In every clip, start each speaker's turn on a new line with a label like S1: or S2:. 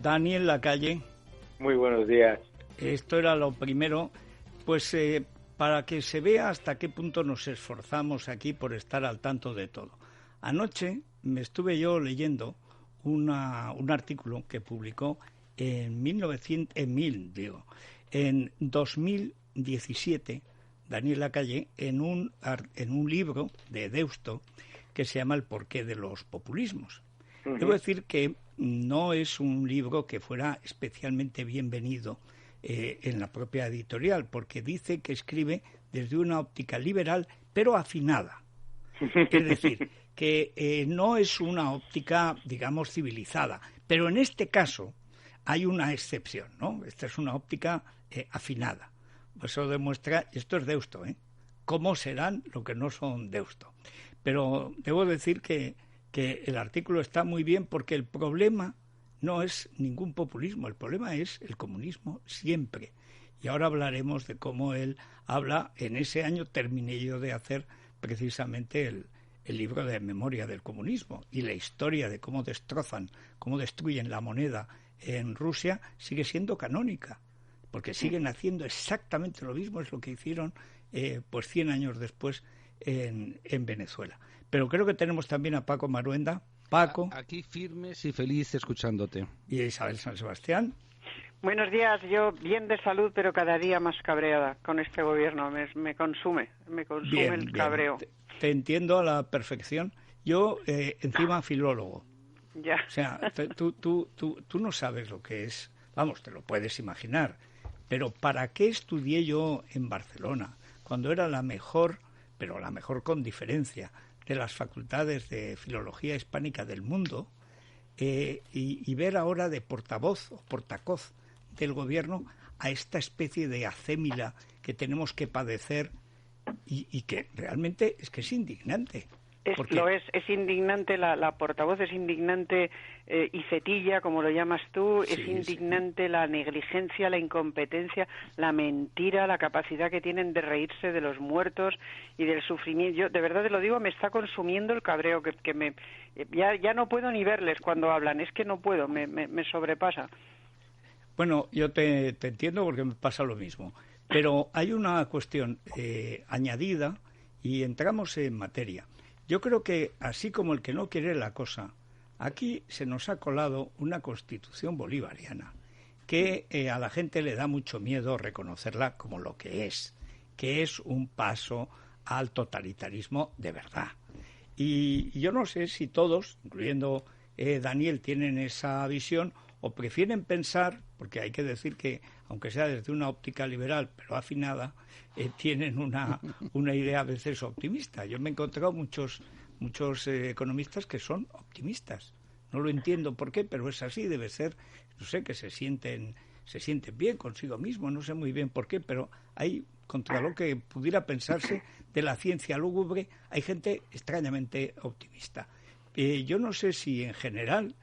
S1: Daniel Lacalle.
S2: Muy buenos días.
S1: Esto era lo primero, pues para que se vea hasta qué punto nos esforzamos aquí por estar al tanto de todo. Anoche me estuve yo leyendo un artículo que publicó en 2017 Daniel Lacalle en un libro de Deusto que se llama El porqué de los populismos. Uh-huh. Debo decir que no es un libro que fuera especialmente bienvenido en la propia editorial, porque dice que escribe desde una óptica liberal, pero afinada. Es decir, que no es una óptica, digamos, civilizada. Pero en este caso hay una excepción, ¿no? Esta es una óptica afinada. Eso demuestra, esto es Deusto, cómo serán lo que no son Deusto. Pero debo decir que el artículo está muy bien porque el problema no es ningún populismo, el problema es el comunismo siempre. Y ahora hablaremos de cómo él habla. En ese año terminé yo de hacer precisamente el libro de memoria del comunismo, y la historia de cómo destruyen la moneda en Rusia sigue siendo canónica, porque siguen haciendo exactamente lo mismo, es lo que hicieron 100 años después en Venezuela. Pero creo que tenemos también a Paco Maruenda. Paco.
S3: Aquí firmes y feliz escuchándote.
S1: Y Isabel San Sebastián.
S4: Buenos días, yo bien de salud, pero cada día más cabreada con este gobierno. Me consume bien, el cabreo.
S1: Te entiendo a la perfección. Yo, encima, filólogo.
S4: Ya.
S1: O sea, tú no sabes lo que es. Vamos, te lo puedes imaginar. Pero ¿para qué estudié yo en Barcelona? Cuando era la mejor, pero la mejor con diferencia, de las facultades de filología hispánica del mundo, y ver ahora de portavoz o portacoz del gobierno a esta especie de acémila que tenemos que padecer y que realmente es que es indignante.
S4: Es indignante, la portavoz es indignante, Icetilla, como lo llamas tú, sí, es indignante, sí. La negligencia, la incompetencia, la mentira, la capacidad que tienen de reírse de los muertos y del sufrimiento. Yo, de verdad te lo digo, me está consumiendo el cabreo, que ya no puedo ni verles cuando hablan, es que no puedo, me sobrepasa.
S1: Bueno, yo te entiendo porque me pasa lo mismo, pero hay una cuestión añadida y entramos en materia. Yo creo que, así como el que no quiere la cosa, aquí se nos ha colado una constitución bolivariana que a la gente le da mucho miedo reconocerla como lo que es un paso al totalitarismo de verdad. Y yo no sé si todos, incluyendo Daniel, tienen esa visión o prefieren pensar, porque hay que decir que, aunque sea desde una óptica liberal, pero afinada, tienen una idea a veces optimista. Yo me he encontrado muchos economistas que son optimistas. No lo entiendo por qué, pero es así, debe ser, no sé, que se sienten bien consigo mismos, no sé muy bien por qué, pero hay, contra lo que pudiera pensarse de la ciencia lúgubre, hay gente extrañamente optimista. Yo no sé si en general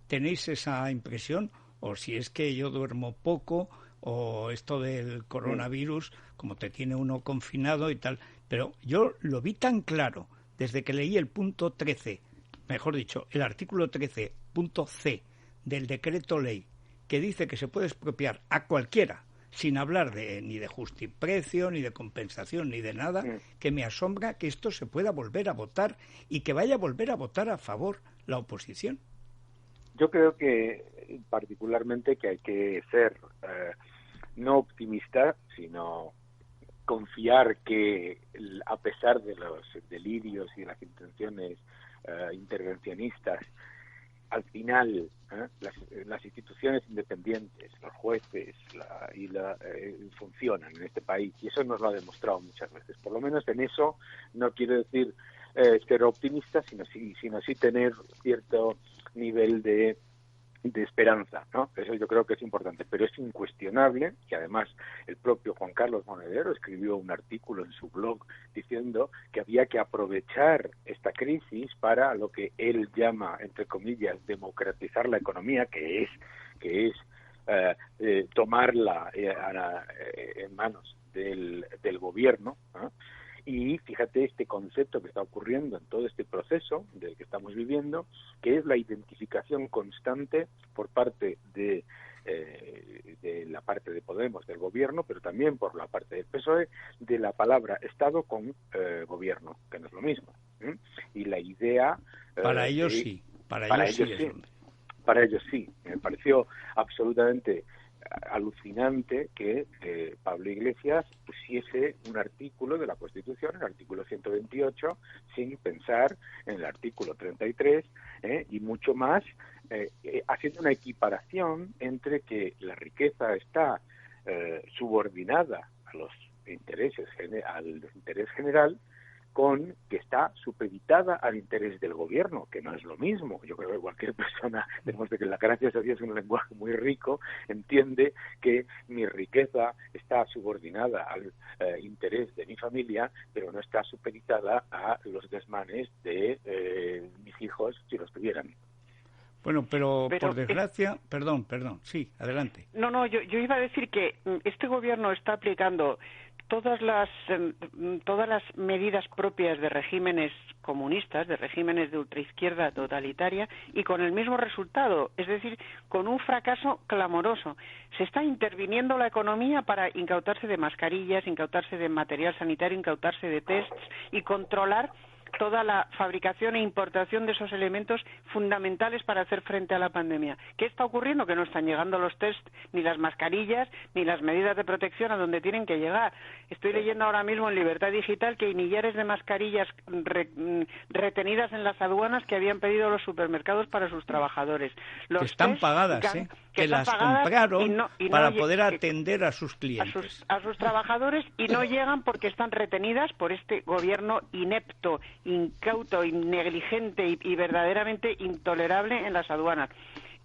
S1: tenéis esa impresión o si es que yo duermo poco o esto del coronavirus, como te tiene uno confinado y tal, pero yo lo vi tan claro desde que leí el punto 13, mejor dicho, el artículo 13, punto C del decreto ley, que dice que se puede expropiar a cualquiera, sin hablar ni de justiprecio, ni de compensación, ni de nada, que me asombra que esto se pueda volver a votar y que vaya a volver a votar a favor la oposición.
S2: Yo creo que particularmente que hay que ser no optimista, sino confiar que a pesar de los delirios y las intenciones intervencionistas, al final las instituciones independientes, los jueces funcionan en este país, y eso nos lo ha demostrado muchas veces. Por lo menos en eso no quiero decir ser optimista, sino sí tener cierto nivel de esperanza, ¿no? Eso yo creo que es importante, pero es incuestionable, que además el propio Juan Carlos Monedero escribió un artículo en su blog diciendo que había que aprovechar esta crisis para lo que él llama, entre comillas, democratizar la economía, que es tomarla en manos del gobierno, ¿no? Y fíjate este concepto que está ocurriendo en todo este proceso del que estamos viviendo, que es la identificación constante por parte de la parte de Podemos, del gobierno, pero también por la parte del PSOE, de la palabra Estado con gobierno, que no es lo mismo. Y la idea...
S1: Para ellos sí, para ellos sí.
S2: Para ellos sí. Me pareció absolutamente alucinante que Pablo Iglesias pusiese un artículo de la Constitución, el artículo 128, sin pensar en el artículo 33 y mucho más, haciendo una equiparación entre que la riqueza está subordinada a los intereses, al interés general, con que está supeditada al interés del gobierno, que no es lo mismo. Yo creo que cualquier persona, después de que gracias a Dios es un lenguaje muy rico, entiende que mi riqueza está subordinada al interés de mi familia, pero no está supeditada a los desmanes de mis hijos si los tuvieran.
S1: Bueno, pero por desgracia... Perdón, sí, adelante.
S4: No, yo iba a decir que este gobierno está aplicando todas las medidas propias de regímenes comunistas, de regímenes de ultraizquierda totalitaria, y con el mismo resultado, es decir, con un fracaso clamoroso. Se está interviniendo la economía para incautarse de mascarillas, incautarse de material sanitario, incautarse de tests y controlar toda la fabricación e importación de esos elementos fundamentales para hacer frente a la pandemia. ¿Qué está ocurriendo? Que no están llegando los test, ni las mascarillas, ni las medidas de protección a donde tienen que llegar. Estoy leyendo ahora mismo en Libertad Digital que hay millares de mascarillas retenidas en las aduanas que habían pedido los supermercados para sus trabajadores.
S1: Los que están pagadas, que las compraron para poder atender a sus clientes.
S4: A sus trabajadores, y no llegan porque están retenidas por este gobierno inepto, incauto, negligente y verdaderamente intolerable en las aduanas.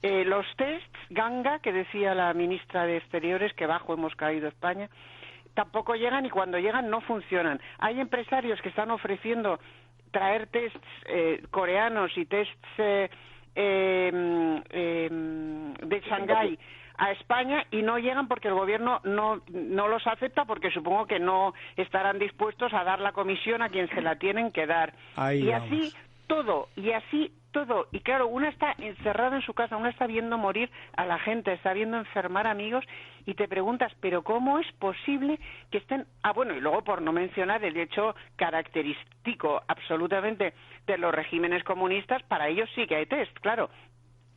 S4: Los tests ganga, que decía la ministra de Exteriores, que bajo hemos caído España, tampoco llegan, y cuando llegan no funcionan. Hay empresarios que están ofreciendo traer tests coreanos y tests de Shanghái a España, y no llegan porque el gobierno no los acepta, porque supongo que no estarán dispuestos a dar la comisión a quien se la tienen que dar.
S1: Ahí vamos.
S4: Así todo. Y claro, una está encerrada en su casa, una está viendo morir a la gente, está viendo enfermar amigos, y te preguntas, ¿pero cómo es posible que estén...? Bueno, y luego por no mencionar el hecho característico absolutamente de los regímenes comunistas, para ellos sí que hay test, claro.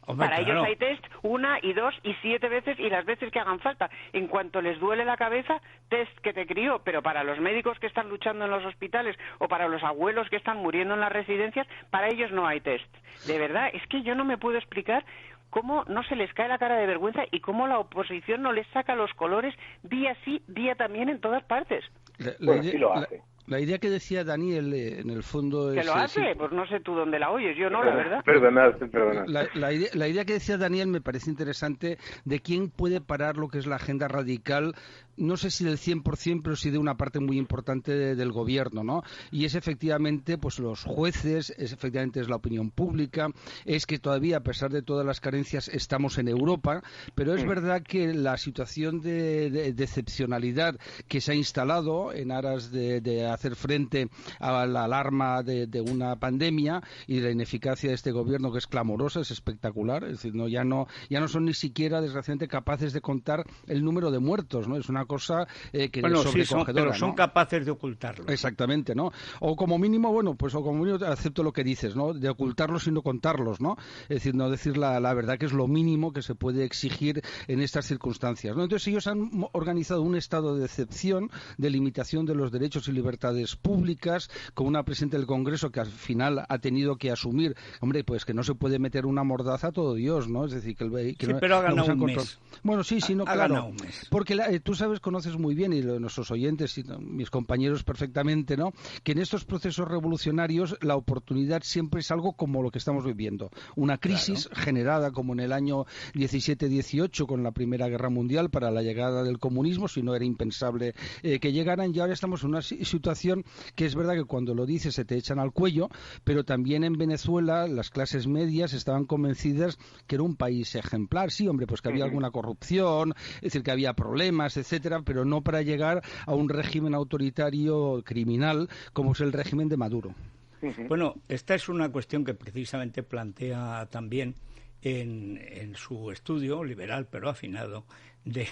S1: Hombre,
S4: para
S1: claro.
S4: ellos hay test 1, 2 y 7 veces, y las veces que hagan falta. En cuanto les duele la cabeza, test que te crió. Pero para los médicos que están luchando en los hospitales, o para los abuelos que están muriendo en las residencias, para ellos no hay test. De verdad, es que yo no me puedo explicar cómo no se les cae la cara de vergüenza y cómo la oposición no les saca los colores día sí, día también en todas partes.
S2: Sí lo hace.
S3: La idea que decía Daniel, en el fondo es...
S4: ¿Que lo hace? Pues no sé tú dónde la oyes, yo no, la verdad.
S2: Perdonad.
S3: La idea que decía Daniel me parece interesante, de quién puede parar lo que es la agenda radical, no sé si del 100%, pero sí de una parte muy importante del gobierno, ¿no? Y es efectivamente, pues los jueces, efectivamente es la opinión pública, es que todavía, a pesar de todas las carencias, estamos en Europa, pero es verdad que la situación de excepcionalidad que se ha instalado en aras de hacer frente a la alarma de una pandemia y de la ineficacia de este gobierno, que es clamorosa, es espectacular, es decir, ya no son ni siquiera, desgraciadamente, capaces de contar el número de muertos, ¿no? Es una cosa que es sobrecogedora,
S1: pero son capaces de ocultarlo.
S3: Exactamente, ¿no? O como mínimo, acepto lo que dices, ¿no? De ocultarlos y no contarlos, ¿no? Es decir, no decir la verdad, que es lo mínimo que se puede exigir en estas circunstancias, ¿no? Entonces ellos han organizado un estado de excepción, de limitación de los derechos y libertades públicas, con una presidenta del Congreso que al final ha tenido que asumir, hombre, pues que no se puede meter una mordaza a todo Dios, ¿no? Es decir,
S1: pero ha ganado un mes.
S3: Bueno, sí, no, claro.
S1: Un mes.
S3: Porque tú sabes, conoces muy bien, y nuestros oyentes y mis compañeros perfectamente, ¿no?, que en estos procesos revolucionarios la oportunidad siempre es algo como lo que estamos viviendo. Una crisis generada como en el año 17-18 con la Primera Guerra Mundial para la llegada del comunismo, si no era impensable que llegaran, y ahora estamos en una situación que es verdad que cuando lo dices se te echan al cuello, pero también en Venezuela las clases medias estaban convencidas que era un país ejemplar. Sí, hombre, pues que había alguna corrupción, es decir, que había problemas, etcétera, etcétera, pero no para llegar a un régimen autoritario criminal como es el régimen de Maduro.
S1: Bueno, esta es una cuestión que precisamente plantea también en su estudio liberal pero afinado de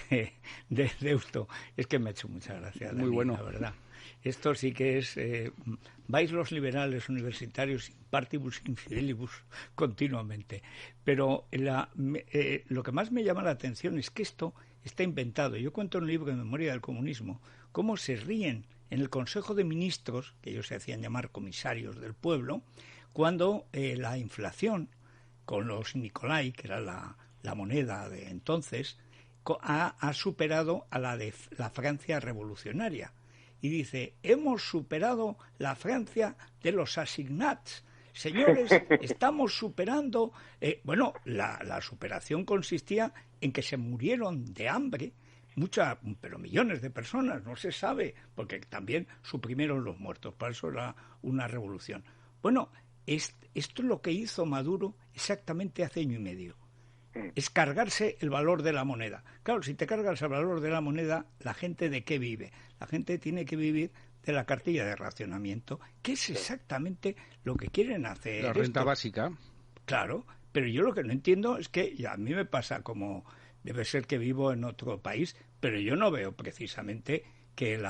S1: Deusto. Es que me ha hecho mucha gracia, Dani,
S3: muy bueno,
S1: la verdad. Esto sí que es vais los liberales universitarios in partibus infidelibus continuamente, pero lo que más me llama la atención es que esto está inventado. Yo cuento en un libro de Memoria del Comunismo cómo se ríen en el Consejo de Ministros, que ellos se hacían llamar comisarios del pueblo, cuando la inflación con los Nicolai, que era la moneda de entonces, ha superado a la de la Francia revolucionaria. Y dice, hemos superado la Francia de los assignats. Señores, estamos superando... la superación consistía en que se murieron de hambre pero millones de personas, no se sabe, porque también suprimieron los muertos, para eso era una revolución. Bueno, esto es lo que hizo Maduro exactamente hace año y medio. Es cargarse el valor de la moneda. Claro, si te cargas el valor de la moneda, ¿la gente de qué vive? La gente tiene que vivir de la cartilla de racionamiento, que es exactamente lo que quieren hacer.
S3: La renta básica.
S1: Claro, pero yo lo que no entiendo es que a mí me pasa como... Debe ser que vivo en otro país, pero yo no veo precisamente que en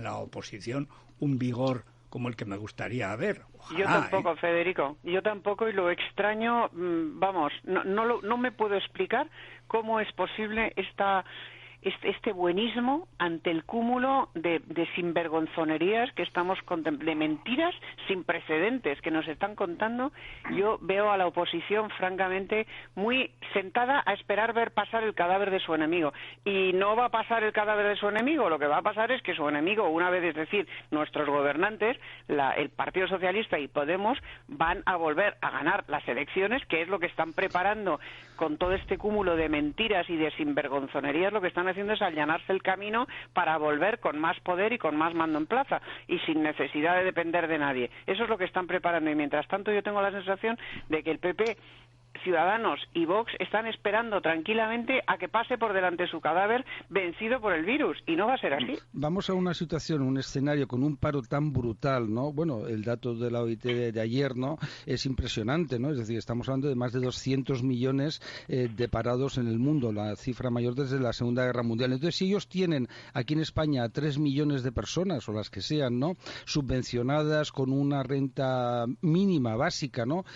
S1: la oposición un vigor como el que me gustaría ver. Ojalá,
S4: yo tampoco, Federico. Yo tampoco, y lo extraño, no me puedo explicar cómo es posible este buenismo ante el cúmulo de sinvergonzonerías que estamos contemplando, de mentiras sin precedentes que nos están contando. Yo veo a la oposición francamente muy sentada a esperar ver pasar el cadáver de su enemigo, y no va a pasar el cadáver de su enemigo. Lo que va a pasar es que su enemigo, una vez, es decir, nuestros gobernantes, el Partido Socialista y Podemos, van a volver a ganar las elecciones, que es lo que están preparando con todo este cúmulo de mentiras y de sinvergonzonerías. Lo que están haciendo es allanarse el camino para volver con más poder y con más mando en plaza y sin necesidad de depender de nadie. Eso es lo que están preparando, y mientras tanto yo tengo la sensación de que el PP, Ciudadanos y Vox están esperando tranquilamente a que pase por delante su cadáver vencido por el virus, y no va a ser así.
S3: Vamos a una situación, un escenario con un paro tan brutal, ¿no? Bueno, el dato de la OIT de ayer, ¿no?, es impresionante, ¿no? Es decir, estamos hablando de más de 200 millones de parados en el mundo, la cifra mayor desde la Segunda Guerra Mundial. Entonces, si ellos tienen aquí en España a 3 millones de personas, o las que sean, ¿no?, subvencionadas con una renta mínima básica, ¿no?,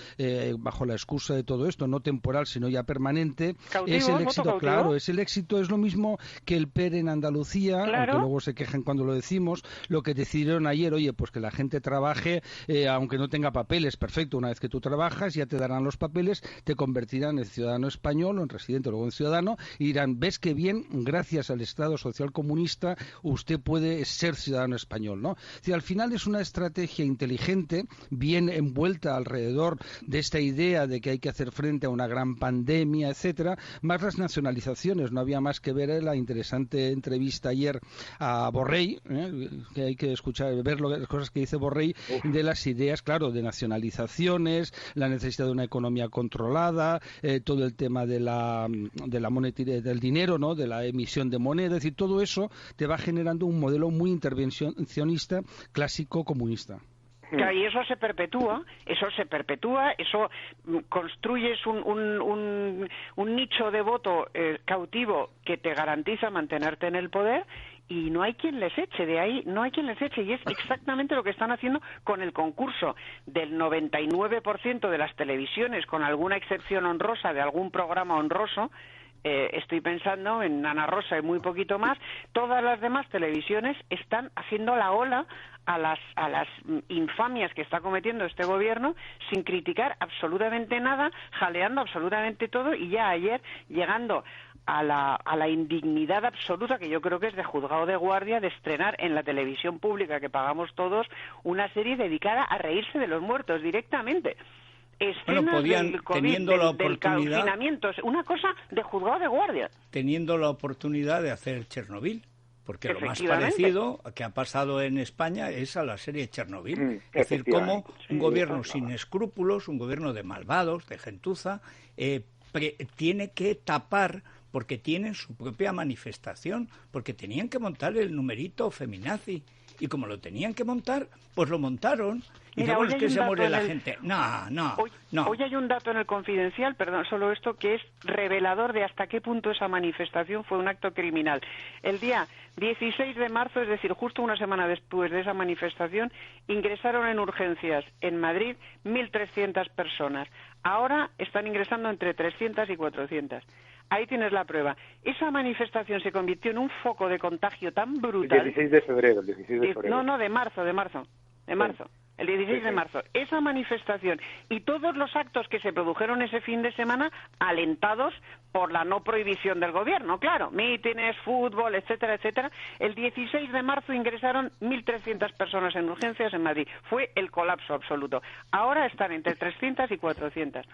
S3: bajo la excusa de todo esto, no temporal sino ya permanente, es el éxito. Claro, es el éxito. Es lo mismo que el PER en Andalucía, claro, aunque luego se quejan cuando lo decimos, lo que decidieron ayer, oye, pues que la gente trabaje aunque no tenga papeles. Perfecto, una vez que tú trabajas ya te darán los papeles, te convertirán en ciudadano español o en residente, luego en ciudadano, y dirán, ves que bien, gracias al Estado social comunista usted puede ser ciudadano español, ¿no? Es decir, al final es una estrategia inteligente, bien envuelta alrededor de esta idea de que hay que hacer frente a una gran pandemia, etcétera, más las nacionalizaciones. No había más que ver la interesante entrevista ayer a Borrell, que hay que escuchar, ver las cosas que dice Borrell, de las ideas, claro, de nacionalizaciones, la necesidad de una economía controlada, todo el tema de la del dinero, ¿no?, de la emisión de moneda. Es decir, todo eso te va generando un modelo muy intervencionista clásico comunista.
S4: Y eso se perpetúa, eso construyes un nicho de voto cautivo que te garantiza mantenerte en el poder, y no hay quien les eche de ahí, y es exactamente lo que están haciendo con el concurso del 99% de las televisiones, con alguna excepción honrosa de algún programa honroso. Estoy pensando en Ana Rosa y muy poquito más. Todas las demás televisiones están haciendo la ola a las infamias que está cometiendo este gobierno, sin criticar absolutamente nada, jaleando absolutamente todo, y ya ayer llegando a la indignidad absoluta, que yo creo que es de juzgado de guardia, de estrenar en la televisión pública que pagamos todos una serie dedicada a reírse de los muertos directamente. Escenas del COVID, del confinamiento, una cosa de juzgado de guardia.
S1: Teniendo la oportunidad de hacer Chernobyl, porque lo más parecido que ha pasado en España es a la serie Chernobyl. Es decir, cómo un gobierno sin escrúpulos, un gobierno de malvados, de gentuza, tiene que tapar, porque tienen su propia manifestación, porque tenían que montar el numerito feminazi. Y como lo tenían que montar, pues lo montaron. Y
S4: Mira,
S1: luego es que se muere la gente. No.
S4: Hoy hay un dato en el Confidencial, perdón, solo esto, que es revelador de hasta qué punto esa manifestación fue un acto criminal. El día 16 de marzo, es decir, justo una semana después de esa manifestación, ingresaron en urgencias en Madrid 1.300 personas. Ahora están ingresando entre 300 y 400. Ahí tienes la prueba. Esa manifestación se convirtió en un foco de contagio tan brutal.
S2: El 16 de febrero.
S4: No, de marzo. El 16 de marzo. Esa manifestación y todos los actos que se produjeron ese fin de semana alentados por la no prohibición del gobierno, claro, mítines, fútbol, etcétera, etcétera. El 16 de marzo ingresaron 1.300 personas en urgencias en Madrid. Fue el colapso absoluto. Ahora están entre 300 y 400.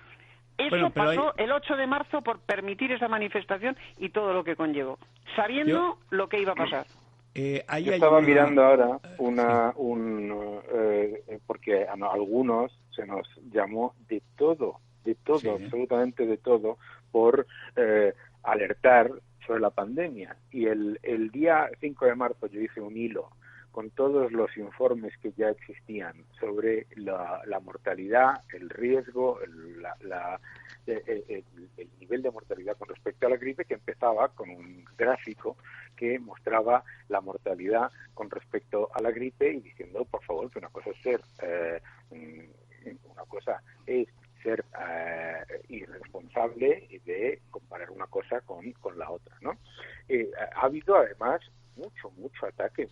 S4: Eso pasó el 8 de marzo por permitir esa manifestación y todo lo que conllevó, sabiendo lo que iba a pasar.
S2: Yo estaba mirando ahora porque a algunos se nos llamó de todo, sí, absolutamente de todo, por alertar sobre la pandemia. Y el día 5 de marzo yo hice un hilo con todos los informes que ya existían sobre la mortalidad, el riesgo, el nivel de mortalidad con respecto a la gripe, que empezaba con un gráfico que mostraba la mortalidad con respecto a la gripe y diciendo, por favor, que una cosa es ser irresponsable de comparar una cosa con la otra, ¿no? Ha habido además mucho ataque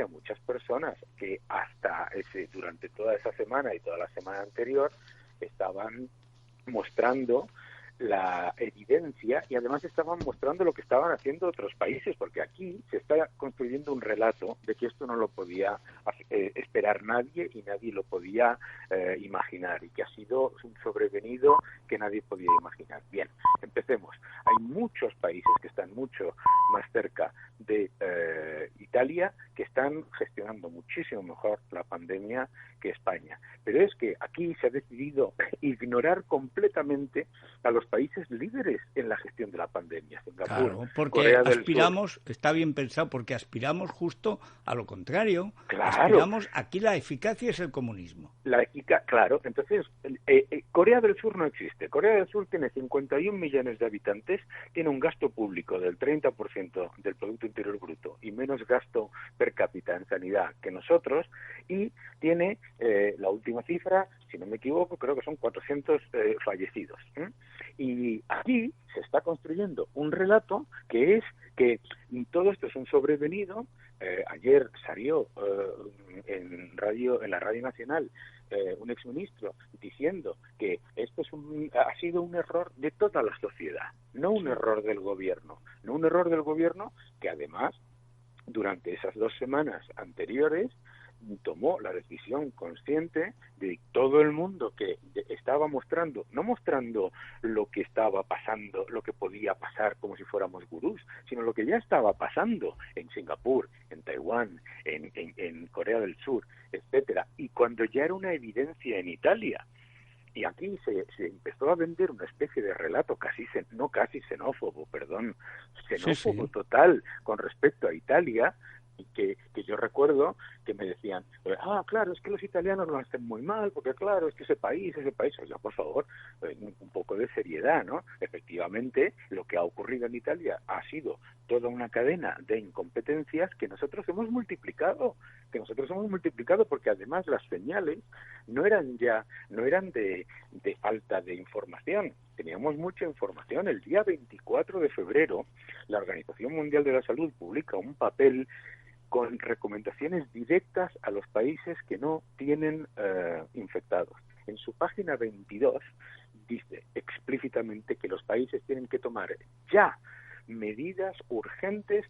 S2: a muchas personas que durante toda esa semana y toda la semana anterior estaban mostrando la evidencia y además estaban mostrando lo que estaban haciendo otros países, porque aquí se está construyendo un relato de que esto no lo podía esperar nadie y nadie lo podía imaginar, y que ha sido un sobrevenido que nadie podía imaginar. Bien, empecemos. Hay muchos países que están mucho más cerca de Italia que están gestionando muchísimo mejor la pandemia que España. Pero es que aquí se ha decidido ignorar completamente a los países líderes en la gestión de la pandemia. Singapur,
S1: claro, porque
S2: Corea del
S1: aspiramos,
S2: Sur.
S1: está bien pensado, porque aspiramos justo a lo contrario.
S2: Claro.
S1: Aspiramos, aquí la eficacia es el comunismo.
S2: Claro, entonces Corea del Sur no existe. Corea del Sur tiene 51 millones de habitantes, tiene un gasto público del 30% del Producto Interior Bruto y menos gasto per cápita en sanidad que nosotros, y tiene la última cifra, si no me equivoco, creo que son 400 fallecidos. Y aquí se está construyendo un relato que es que todo esto es un sobrevenido. Ayer salió en la radio nacional un exministro diciendo que esto ha sido un error de toda la sociedad, no un error del gobierno, que además durante esas 2 semanas anteriores tomó la decisión consciente de todo el mundo que estaba no mostrando lo que estaba pasando, lo que podía pasar como si fuéramos gurús, sino lo que ya estaba pasando en Singapur, en Taiwán, en Corea del Sur, etcétera, y cuando ya era una evidencia en Italia. Y aquí se empezó a vender una especie de relato xenófobo,
S1: sí.
S2: Total con respecto a Italia, y que yo recuerdo que me decían, claro, es que los italianos lo hacen muy mal, porque claro, es que ese país, oiga, por favor, un poco de seriedad, ¿no? Efectivamente, lo que ha ocurrido en Italia ha sido toda una cadena de incompetencias que nosotros hemos multiplicado, porque además las señales no eran de falta de información. Teníamos mucha información. El día 24 de febrero, la Organización Mundial de la Salud publica un papel con recomendaciones directas a los países que no tienen infectados. En su página 22 dice explícitamente que los países tienen que tomar ya medidas urgentes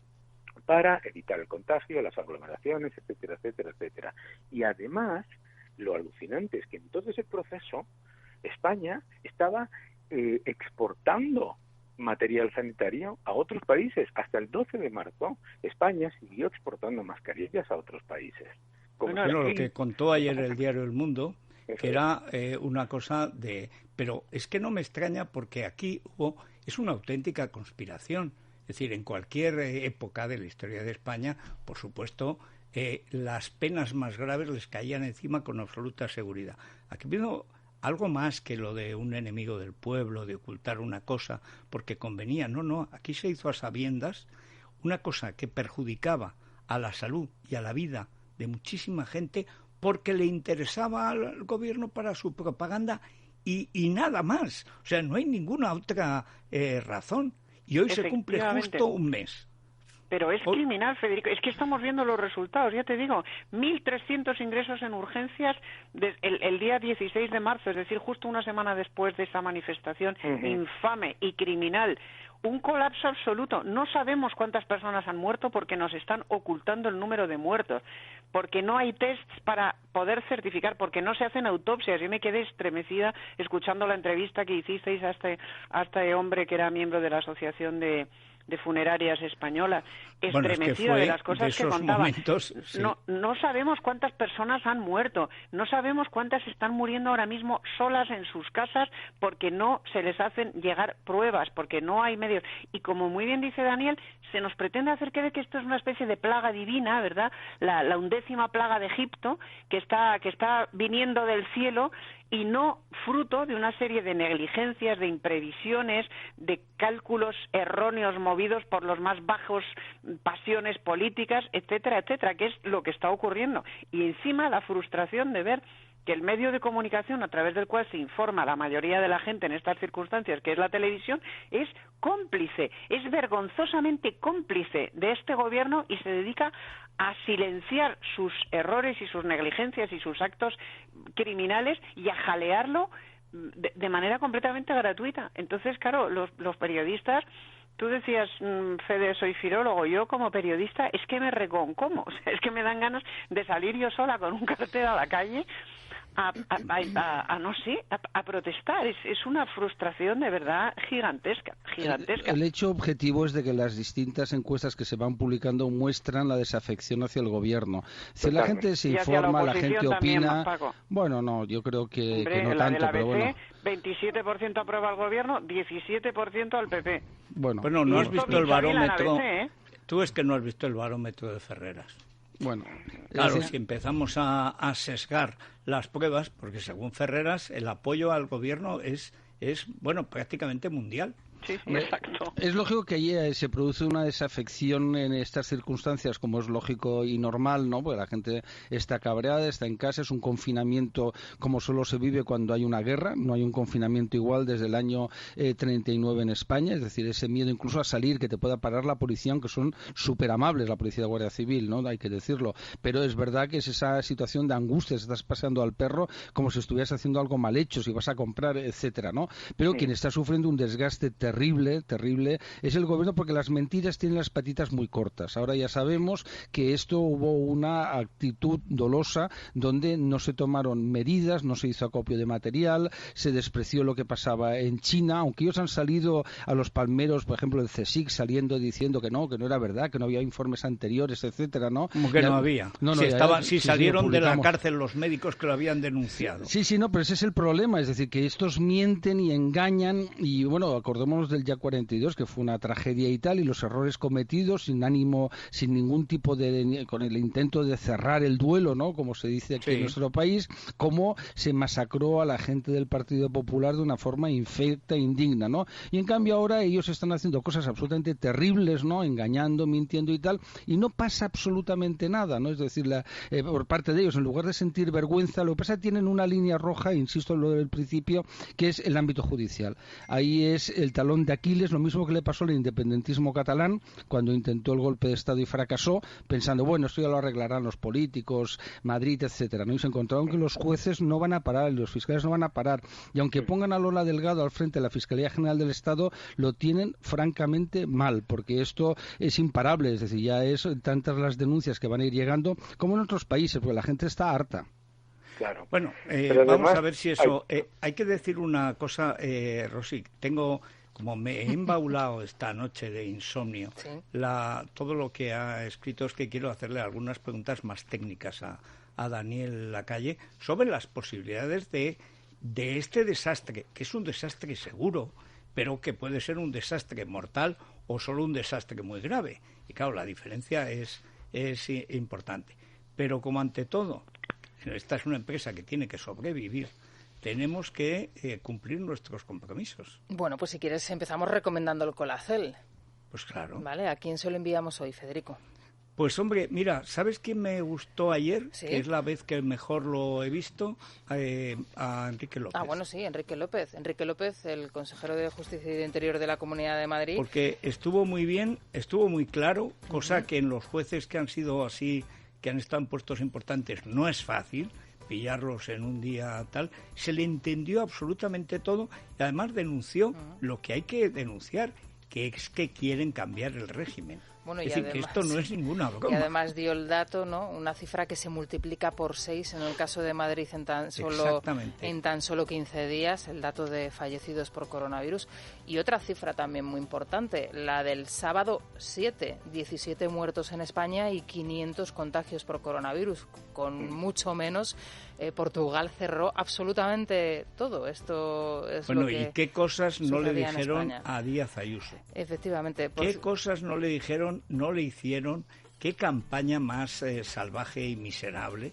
S2: para evitar el contagio, las aglomeraciones, etcétera, etcétera, etcétera. Y además, lo alucinante es que en todo ese proceso España estaba exportando material sanitario a otros países. Hasta el 12 de marzo, España siguió exportando mascarillas a otros países.
S1: Lo que contó ayer el diario El Mundo, que era una cosa de... Pero es que no me extraña, porque aquí hubo es una auténtica conspiración. Es decir, en cualquier época de la historia de España, por supuesto, las penas más graves les caían encima con absoluta seguridad. Aquí vino algo más que lo de un enemigo del pueblo, de ocultar una cosa porque convenía. No, aquí se hizo a sabiendas una cosa que perjudicaba a la salud y a la vida de muchísima gente porque le interesaba al gobierno para su propaganda y nada más. O sea, no hay ninguna otra razón. Y hoy se cumple justo un mes.
S4: Pero es criminal, Federico. Es que estamos viendo los resultados, ya te digo. 1.300 ingresos en urgencias el día 16 de marzo, es decir, justo una semana después de esa manifestación infame y criminal. Un colapso absoluto. No sabemos cuántas personas han muerto porque nos están ocultando el número de muertos, porque no hay tests para poder certificar, porque no se hacen autopsias. Yo me quedé estremecida escuchando la entrevista que hicisteis a este hombre que era miembro de la Asociación de Funerarias Española, estremecida de las cosas que contaba.
S1: Momentos, sí.
S4: No sabemos cuántas personas han muerto, no sabemos cuántas están muriendo ahora mismo solas en sus casas porque no se les hacen llegar pruebas, porque no hay medios. Y como muy bien dice Daniel, se nos pretende hacer creer que esto es una especie de plaga divina, ¿verdad? La 11ª plaga de Egipto que está viniendo del cielo y no fruto de una serie de negligencias, de imprevisiones, de cálculos erróneos movidos por los más bajos pasiones políticas, etcétera, etcétera, que es lo que está ocurriendo. Y encima la frustración de ver que el medio de comunicación a través del cual se informa a la mayoría de la gente en estas circunstancias, que es la televisión, es cómplice, es vergonzosamente cómplice de este gobierno y se dedica a silenciar sus errores y sus negligencias y sus actos criminales y a jalearlo de manera completamente gratuita. Entonces, claro, los periodistas... Tú decías, Fede, soy filólogo. Yo, como periodista, es que me reconcomo. O sea, es que me dan ganas de salir yo sola con un cartel a la calle a protestar. Es una frustración de verdad gigantesca.
S3: El hecho objetivo es de que las distintas encuestas que se van publicando muestran la desafección hacia el gobierno. Si la gente se informa, la gente opina... Bueno, no, yo creo que no tanto, pero bueno.
S4: 27% aprueba al gobierno, 17% al PP.
S1: Bueno, no has visto el barómetro. Tú es que no has visto el barómetro de Ferreras.
S3: Bueno,
S1: claro, si empezamos a sesgar las pruebas, porque según Ferreras el apoyo al gobierno es prácticamente mundial.
S4: Sí, exacto.
S3: Es lógico que allí se produce una desafección en estas circunstancias, como es lógico y normal, ¿no? Porque la gente está cabreada, está en casa, es un confinamiento como solo se vive cuando hay una guerra, no hay un confinamiento igual desde el año 39 en España, es decir, ese miedo incluso a salir, que te pueda parar la policía, aunque son súper amables la policía de Guardia Civil, ¿no? Hay que decirlo, pero es verdad que es esa situación de angustia, estás paseando al perro como si estuvieras haciendo algo mal hecho, si vas a comprar, etcétera, ¿no? Pero quien está sufriendo un desgaste terrible es el gobierno, porque las mentiras tienen las patitas muy cortas. Ahora ya sabemos que hubo una actitud dolosa donde no se tomaron medidas, no se hizo acopio de material, se despreció lo que pasaba en China, aunque ellos han salido a los palmeros, por ejemplo el CSIC, saliendo diciendo que no era verdad, que no había informes anteriores, etcétera, ¿no?
S1: Como que no había. Si salieron de la cárcel los médicos que lo habían denunciado.
S3: Sí, no, pero ese es el problema, es decir, que estos mienten y engañan y, bueno, acordémonos del Ya 42, que fue una tragedia y tal, y los errores cometidos sin ánimo, sin ningún tipo con el intento de cerrar el duelo, ¿no? Como se dice aquí en nuestro país, cómo se masacró a la gente del Partido Popular de una forma infecta e indigna, ¿no? Y en cambio ahora ellos están haciendo cosas absolutamente terribles, ¿no? Engañando, mintiendo y tal, y no pasa absolutamente nada, ¿no? Es decir, por parte de ellos, en lugar de sentir vergüenza, lo que pasa es que tienen una línea roja, insisto en lo del principio, que es el ámbito judicial. Ahí es el talón de Aquiles, lo mismo que le pasó al independentismo catalán cuando intentó el golpe de Estado y fracasó, pensando, bueno, esto ya lo arreglarán los políticos, Madrid, etcétera, ¿no? Y se encontraron que los jueces no van a parar, los fiscales no van a parar, y aunque pongan a Lola Delgado al frente de la Fiscalía General del Estado, lo tienen francamente mal, porque esto es imparable, es decir, ya es tantas las denuncias que van a ir llegando como en otros países, porque la gente está harta.
S2: Claro.
S1: Bueno,
S2: además,
S1: vamos a ver si eso... hay que decir una cosa, Rosy, como me he embaulado esta noche de insomnio, todo lo que ha escrito, es que quiero hacerle algunas preguntas más técnicas a Daniel Lacalle sobre las posibilidades de este desastre, que es un desastre seguro, pero que puede ser un desastre mortal o solo un desastre muy grave. Y claro, la diferencia es importante. Pero como ante todo, esta es una empresa que tiene que sobrevivir, tenemos que cumplir nuestros compromisos.
S5: Bueno, pues si quieres empezamos recomendando el Colacel.
S1: Pues claro.
S5: Vale, ¿a quién se lo enviamos hoy, Federico?
S1: Pues hombre, mira, ¿sabes quién me gustó ayer?
S5: ¿Sí?
S1: Que es la vez que mejor lo he visto, a Enrique López.
S5: Ah, bueno, sí, Enrique López. Enrique López, el consejero de Justicia y de Interior de la Comunidad de Madrid.
S1: Porque estuvo muy bien, estuvo muy claro, cosa que en los jueces que han sido así, que han estado en puestos importantes, no es fácil pillarlos en un día tal. Se le entendió absolutamente todo y además denunció lo que hay que denunciar, que es que quieren cambiar el régimen.
S5: Bueno,
S1: es
S5: y
S1: decir,
S5: además,
S1: que esto no es ninguna broma.
S5: Y además dio el dato, ¿no? Una cifra que se multiplica por 6 en el caso de Madrid en tan solo 15 días, el dato de fallecidos por coronavirus. Y otra cifra también muy importante, la del sábado 7, 17 muertos en España y 500 contagios por coronavirus. Con mucho menos, Portugal cerró absolutamente todo. Esto es
S1: bueno,
S5: lo que
S1: ¿y qué cosas no le dijeron
S5: España.
S1: a Díaz Ayuso?
S5: Efectivamente.
S1: ¿Qué cosas no le dijeron, no le hicieron? ¿Qué campaña más salvaje y miserable?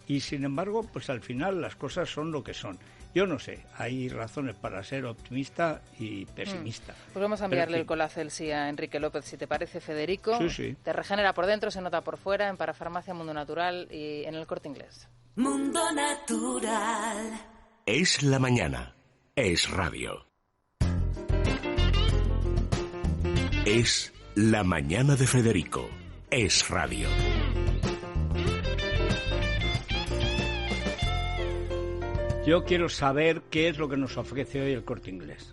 S1: Y sin embargo, pues al final las cosas son lo que son. Yo no sé, hay razones para ser optimista y pesimista.
S5: Pues vamos a enviarle el Colacel a Enrique López, si te parece, Federico.
S1: Sí, sí.
S5: Te regenera por dentro, se nota por fuera, en Parafarmacia Mundo Natural y en el Corte Inglés.
S6: Mundo Natural.
S7: Es la mañana. Es radio. Es la mañana de Federico. Es radio.
S1: Yo quiero saber qué es lo que nos ofrece hoy el Corte Inglés.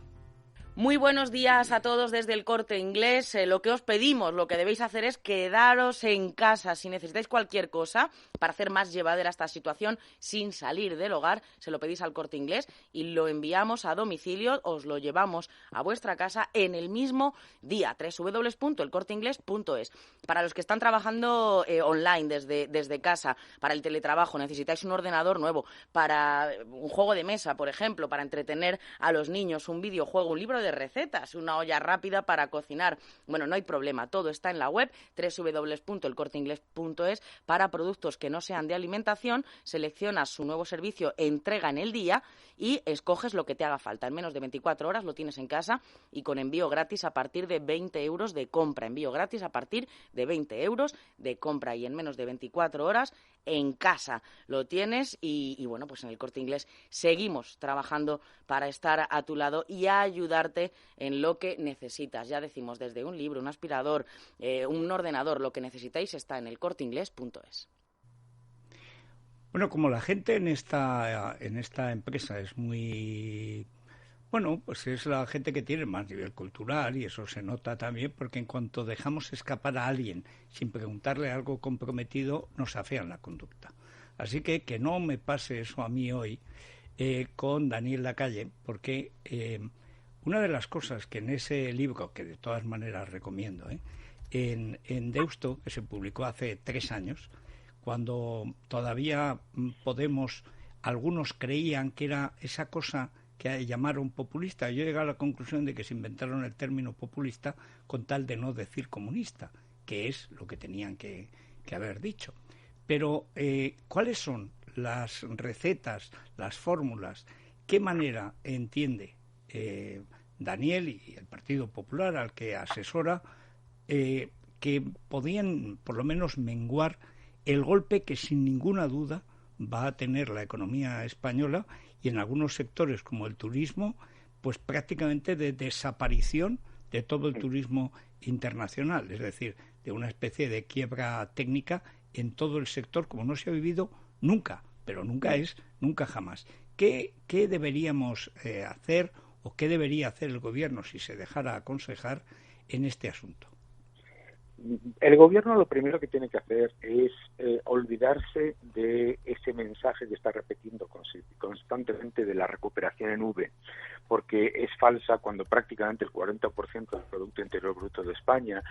S8: Muy buenos días a todos desde el Corte Inglés. Lo que os pedimos, lo que debéis hacer es quedaros en casa. Si necesitáis cualquier cosa para hacer más llevadera esta situación sin salir del hogar, se lo pedís al Corte Inglés y lo enviamos a domicilio, os lo llevamos a vuestra casa en el mismo día. www.elcorteinglés.es. Para los que están trabajando online desde casa, para el teletrabajo, necesitáis un ordenador nuevo, para un juego de mesa, por ejemplo, para entretener a los niños, un videojuego, un libro de recetas, una olla rápida para cocinar. Bueno, no hay problema, todo está en la web www.elcorteinglés.es. Para productos que no sean de alimentación, seleccionas su nuevo servicio entrega en el día y escoges lo que te haga falta. En menos de 24 horas lo tienes en casa y con envío gratis a partir de 20 euros de compra. Envío gratis a partir de 20 euros de compra y en menos de 24 horas en casa lo tienes y bueno, pues en el Corte Inglés seguimos trabajando para estar a tu lado y a ayudarte en lo que necesitas. Ya decimos, desde un libro, un aspirador, un ordenador, lo que necesitáis está en elcorteinglés.es.
S1: Bueno, como la gente en esta empresa es muy... Bueno, pues es la gente que tiene más nivel cultural y eso se nota también porque en cuanto dejamos escapar a alguien sin preguntarle algo comprometido, nos afean la conducta. Así que no me pase eso a mí hoy con Daniel Lacalle, porque una de las cosas que en ese libro, que de todas maneras recomiendo, en Deusto, que se publicó hace 3 años, cuando todavía Podemos, algunos creían que era esa cosa que llamaron populista. Yo llegué a la conclusión de que se inventaron el término populista con tal de no decir comunista, que es lo que tenían que haber dicho. Pero, ¿cuáles son las recetas, las fórmulas? ¿Qué manera entiende Daniel y el Partido Popular al que asesora que podían por lo menos menguar el golpe que sin ninguna duda va a tener la economía española y en algunos sectores como el turismo, pues prácticamente de desaparición de todo el turismo internacional, es decir, de una especie de quiebra técnica en todo el sector como no se ha vivido nunca, pero nunca jamás. ¿Qué deberíamos hacer o qué debería hacer el gobierno si se dejara aconsejar en este asunto?
S2: El gobierno lo primero que tiene que hacer es olvidarse de ese mensaje que está repitiendo constantemente de la recuperación en V, porque es falsa cuando prácticamente el 40% del Producto Interior Bruto de España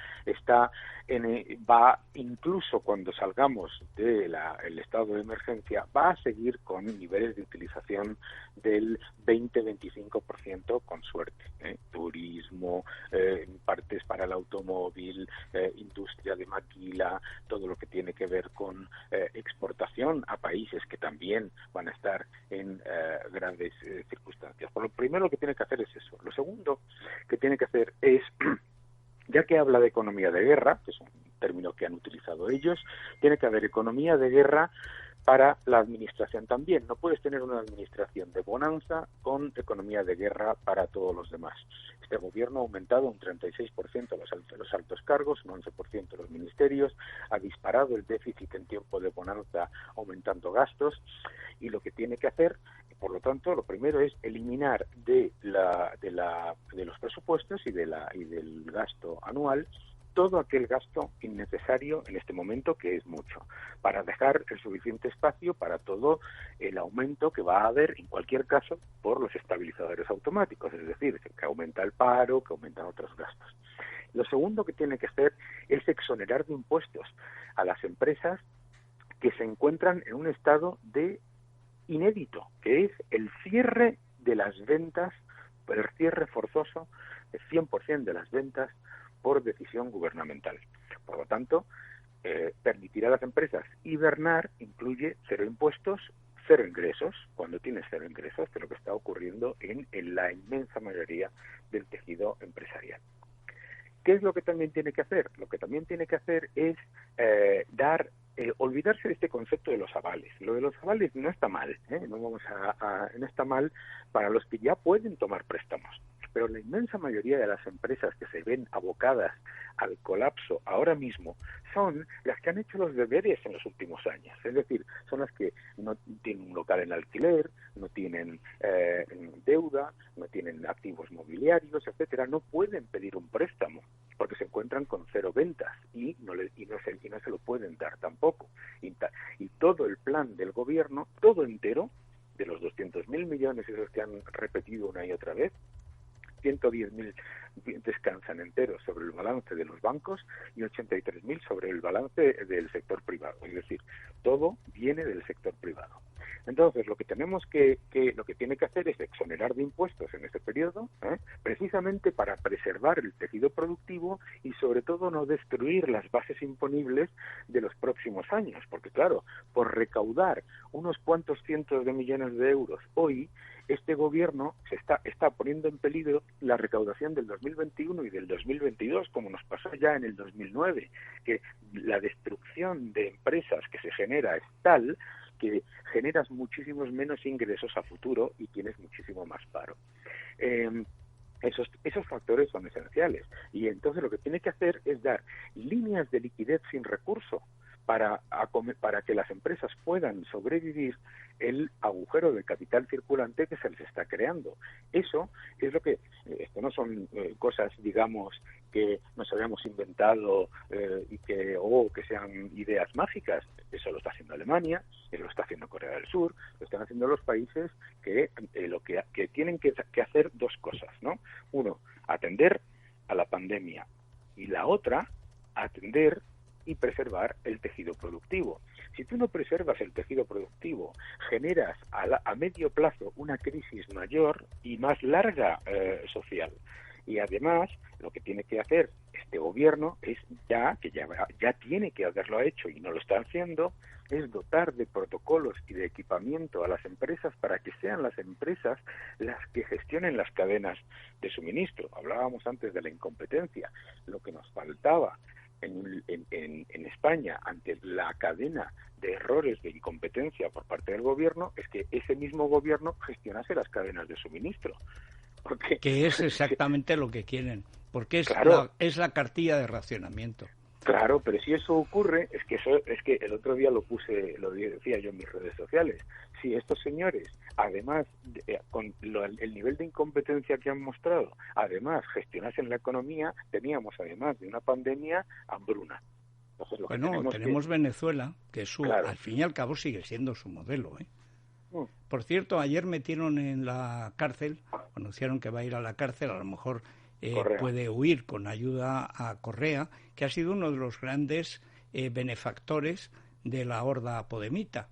S2: va, incluso cuando salgamos del estado de emergencia, va a seguir con niveles de utilización del 20-25% con suerte. Turismo, partes para el automóvil, industria de maquila, todo lo que tiene que ver con exportación a países que también van a estar en grandes circunstancias. Por lo primero que tiene que hacer es eso. Lo segundo que tiene que hacer es, ya que habla de economía de guerra, que es un término que han utilizado ellos, tiene que haber economía de guerra para la administración también. No puedes tener una administración de bonanza con economía de guerra para todos los demás. Este gobierno ha aumentado un 36% los altos cargos, un 11% los ministerios, ha disparado el déficit en tiempo de bonanza aumentando gastos, y lo que tiene que hacer, por lo tanto, lo primero es eliminar de los presupuestos y del gasto anual todo aquel gasto innecesario en este momento, que es mucho, para dejar el suficiente espacio para todo el aumento que va a haber, en cualquier caso, por los estabilizadores automáticos, es decir, que aumenta el paro, que aumentan otros gastos. Lo segundo que tiene que hacer es exonerar de impuestos a las empresas que se encuentran en un estado de inédito, que es el cierre de las ventas, el cierre forzoso del 100% de las ventas por decisión gubernamental. Por lo tanto, permitir a las empresas hibernar incluye cero impuestos, cero ingresos. Cuando tienes cero ingresos, que es lo que está ocurriendo en la inmensa mayoría del tejido empresarial. ¿Qué es lo que también tiene que hacer? Lo que también tiene que hacer es olvidarse de este concepto de los avales. Lo de los avales no está mal, no está mal para los que ya pueden tomar préstamos. Pero la inmensa mayoría de las empresas que se ven abocadas al colapso ahora mismo son las que han hecho los deberes en los últimos años. Es decir, son las que no tienen un local en alquiler, no tienen deuda, no tienen activos mobiliarios, etcétera. No pueden pedir un préstamo porque se encuentran con cero ventas y no se lo pueden dar tampoco. Y todo el plan del gobierno, todo entero, de los 200.000 millones esos que han repetido una y otra vez, 110.000 descansan enteros sobre el balance de los bancos y 83.000 sobre el balance del sector privado. Es decir, todo viene del sector privado. Entonces, lo que tiene que hacer es exonerar de impuestos en este periodo, precisamente para preservar el tejido productivo y, sobre todo, no destruir las bases imponibles de los próximos años. Porque, claro, por recaudar unos cuantos cientos de millones de euros hoy, este gobierno está poniendo en peligro la recaudación del 2021 y del 2022, como nos pasó ya en el 2009, que la destrucción de empresas que se genera es tal que generas muchísimos menos ingresos a futuro y tienes muchísimo más paro. Esos factores son esenciales. Y entonces lo que tiene que hacer es dar líneas de liquidez sin recurso para que las empresas puedan sobrevivir el agujero de capital circulante que se les está creando. Eso es lo que... Esto no son cosas, digamos, que nos habíamos inventado y que sean ideas mágicas. Eso lo está haciendo Alemania, lo está haciendo Corea del Sur, lo están haciendo los países que tienen que hacer dos cosas, ¿no? Uno, atender a la pandemia, y la otra, atender y preservar el tejido productivo. Si tú no preservas el tejido productivo, generas a medio plazo una crisis mayor y más larga social. Y además, lo que tiene que hacer este gobierno es ya tiene que haberlo hecho y no lo está haciendo, es dotar de protocolos y de equipamiento a las empresas para que sean las empresas las que gestionen las cadenas de suministro. Hablábamos antes de la incompetencia. Lo que nos faltaba en España ante la cadena de errores de incompetencia por parte del gobierno es que ese mismo gobierno gestionase las cadenas de suministro.
S1: Que es exactamente lo que quieren, porque es la cartilla de racionamiento.
S2: Claro, pero si eso ocurre, es que el otro día lo decía yo en mis redes sociales. Si estos señores, además, con el nivel de incompetencia que han mostrado, además gestionasen la economía, teníamos, además de una pandemia, hambruna. Entonces,
S1: tenemos Venezuela, que al fin y al cabo sigue siendo su modelo, ¿eh? Por cierto, ayer metieron en la cárcel, anunciaron que va a ir a la cárcel, a lo mejor puede huir con ayuda a Correa, que ha sido uno de los grandes benefactores de la horda podemita,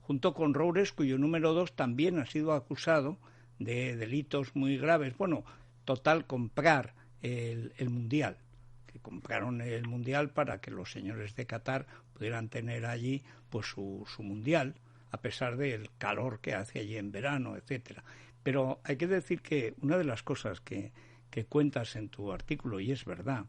S1: junto con Roures, cuyo número 2 también ha sido acusado de delitos muy graves. Bueno, total, comprar el Mundial, que compraron el Mundial para que los señores de Qatar pudieran tener allí pues su Mundial, a pesar del calor que hace allí en verano, etcétera. Pero hay que decir que una de las cosas que cuentas en tu artículo, y es verdad,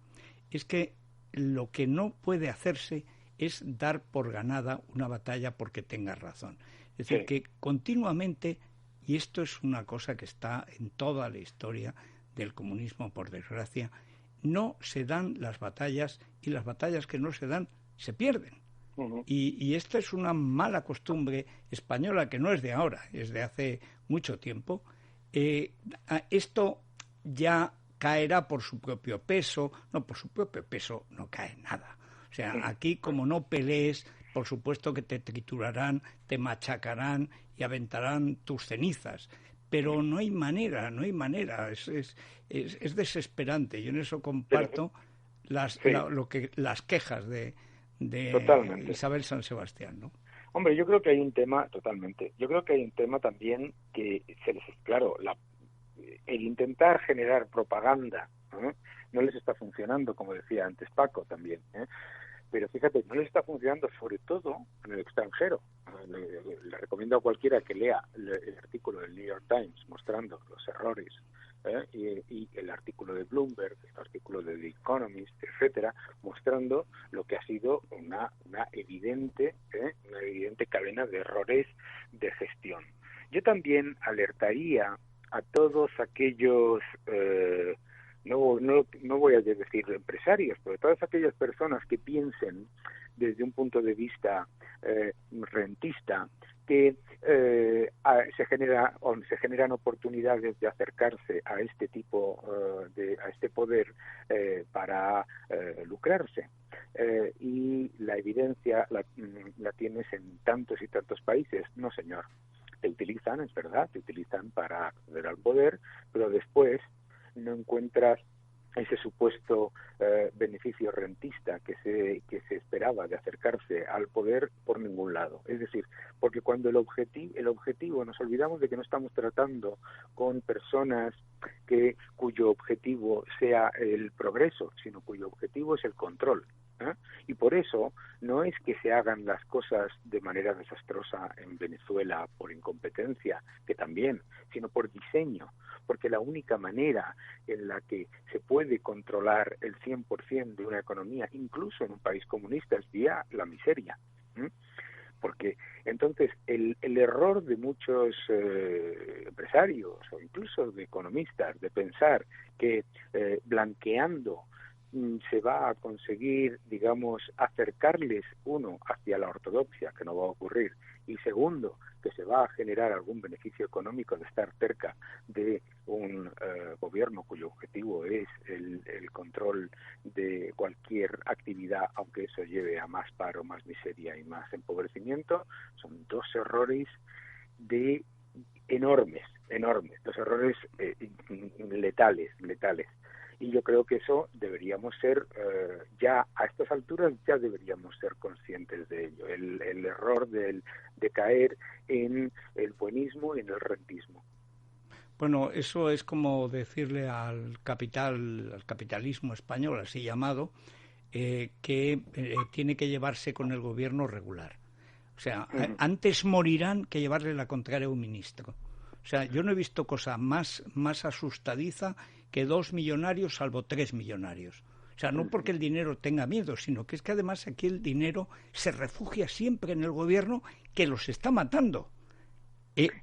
S1: es que lo que no puede hacerse es dar por ganada una batalla porque tengas razón. Es decir, que continuamente, y esto es una cosa que está en toda la historia del comunismo, por desgracia, no se dan las batallas, y las batallas que no se dan se pierden. Y esta es una mala costumbre española que no es de ahora, es de hace mucho tiempo. Esto ya caerá por su propio peso. No, por su propio peso no cae nada. O sea, aquí como no pelees, por supuesto que te triturarán, te machacarán y aventarán tus cenizas. Pero no hay manera, es desesperante. Yo en eso comparto las quejas de Isabel San Sebastián, ¿no?
S2: Hombre, yo creo que hay un tema, totalmente. Yo creo que hay un tema también que el intentar generar propaganda no les está funcionando, como decía antes Paco también, pero fíjate, no les está funcionando sobre todo en el extranjero. Le recomiendo a cualquiera que lea el artículo del New York Times mostrando los errores, y el artículo de Bloomberg, el artículo de The Economist, etcétera, mostrando lo que ha sido una evidente cadena de errores de gestión. Yo también alertaría a todos aquellos, no voy a decir empresarios, pero todas aquellas personas que piensen desde un punto de vista rentista, que se generan oportunidades de acercarse a este tipo a este poder para lucrarse, y la evidencia la tienes en tantos y tantos países. No, señor, te utilizan, es verdad, te utilizan para acceder al poder, pero después no encuentras ese supuesto beneficio rentista que se esperaba de acercarse al poder por ningún lado. Es decir, porque cuando el objetivo, nos olvidamos de que no estamos tratando con personas cuyo objetivo sea el progreso, sino cuyo objetivo es el control. Y por eso no es que se hagan las cosas de manera desastrosa en Venezuela por incompetencia, que también, sino por diseño, porque la única manera en la que se puede controlar el 100% de una economía, incluso en un país comunista, es vía la miseria. Porque entonces el error de muchos empresarios o incluso de economistas de pensar que blanqueando se va a conseguir, digamos, acercarles, uno, hacia la ortodoxia, que no va a ocurrir, y segundo, que se va a generar algún beneficio económico de estar cerca de un gobierno cuyo objetivo es el control de cualquier actividad, aunque eso lleve a más paro, más miseria y más empobrecimiento. Son dos errores enormes, dos errores letales. Y yo creo que eso deberíamos ser, ya a estas alturas, ya deberíamos ser conscientes de ello, el error de caer en el buenismo y en el rentismo.
S1: Bueno, eso es como decirle al capitalismo español, así llamado, que tiene que llevarse con el gobierno regular. O sea, antes morirán que llevarle la contraria a un ministro. O sea, yo no he visto cosa más asustadiza que 2 millonarios salvo 3 millonarios. O sea, no porque el dinero tenga miedo, sino que es que además aquí el dinero se refugia siempre en el gobierno que los está matando.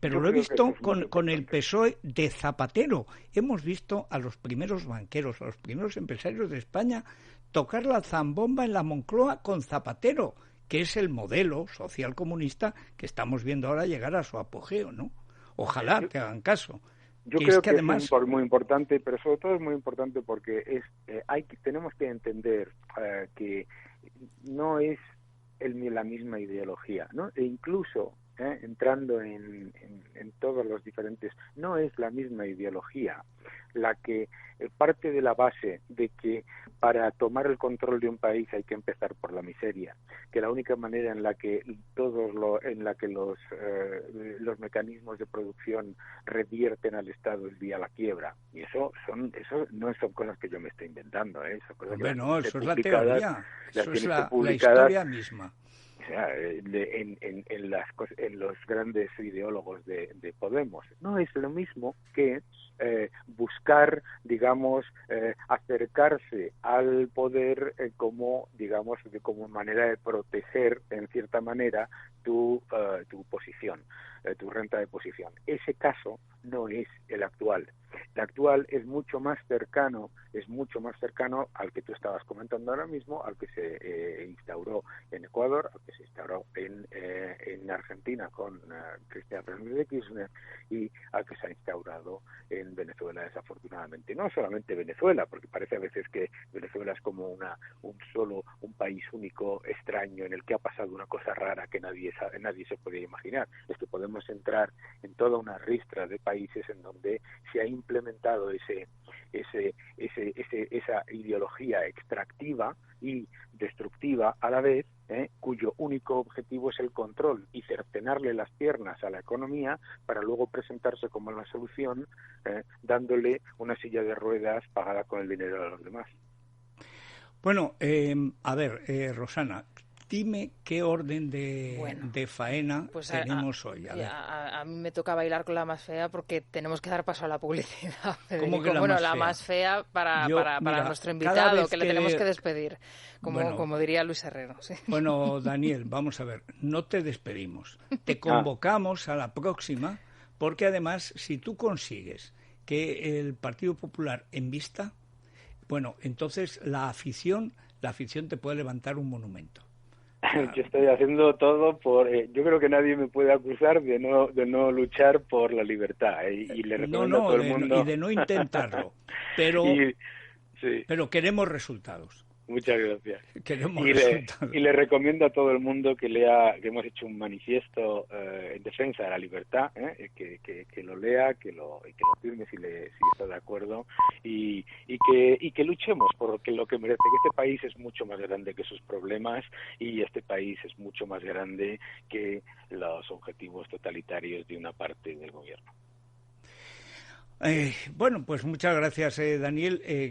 S1: Pero lo he visto con el PSOE de Zapatero. Hemos visto a los primeros banqueros, a los primeros empresarios de España tocar la zambomba en la Moncloa con Zapatero, que es el modelo social comunista que estamos viendo ahora llegar a su apogeo, ¿no? Ojalá te hagan caso.
S2: Yo creo que además es muy importante, pero sobre todo es muy importante porque tenemos que entender que no es la misma ideología, ¿no? E incluso entrando en todos los diferentes, no es la misma ideología la que parte de la base de que para tomar el control de un país hay que empezar por la miseria, que la única manera en la que los mecanismos de producción revierten al Estado es vía la quiebra, y eso no son cosas que yo me estoy inventando, son cosas que
S1: eso es la teoría, eso es la historia misma.
S2: O sea, en los grandes ideólogos de Podemos. No es lo mismo que buscar, digamos, acercarse al poder como manera de proteger, en cierta manera, tu posición, tu renta de posición. Ese caso no es el actual. El actual es mucho más cercano al que tú estabas comentando ahora mismo, al que se instauró en Ecuador, al que se instauró en Argentina con Cristina Fernández de Kirchner y al que se ha instaurado en Venezuela, desafortunadamente. No solamente Venezuela, porque parece a veces que Venezuela es como un país único, extraño, en el que ha pasado una cosa rara que nadie se podía imaginar. Es que podemos entrar en toda una ristra de países en donde se ha implementado esa ideología extractiva y destructiva a la vez, cuyo único objetivo es el control y cercenarle las piernas a la economía para luego presentarse como la solución, dándole una silla de ruedas pagada con el dinero de los demás.
S1: Bueno, a ver, Rosana, dime qué orden de faena tenemos hoy.
S5: A mí me toca bailar con la más fea porque tenemos que dar paso a la publicidad.
S1: ¿Cómo que
S5: la más fea para nuestro invitado, que le tenemos que despedir, como diría Luis Herrero. ¿Sí?
S1: Bueno, Daniel, vamos a ver, no te despedimos. Te convocamos a la próxima porque además, si tú consigues que el Partido Popular envista, bueno, entonces la afición te puede levantar un monumento.
S2: Yo estoy haciendo todo yo creo que nadie me puede acusar de no luchar por la libertad, y le recomiendo a todo el mundo
S1: y de no intentarlo, pero queremos resultados.
S2: Muchas gracias. Y le recomiendo a todo el mundo que lea, que hemos hecho un manifiesto en defensa de la libertad, que lo lea, que lo firme si está de acuerdo, y que luchemos por lo que merece, que este país es mucho más grande que sus problemas, y este país es mucho más grande que los objetivos totalitarios de una parte del gobierno.
S1: Bueno, pues muchas gracias, Daniel.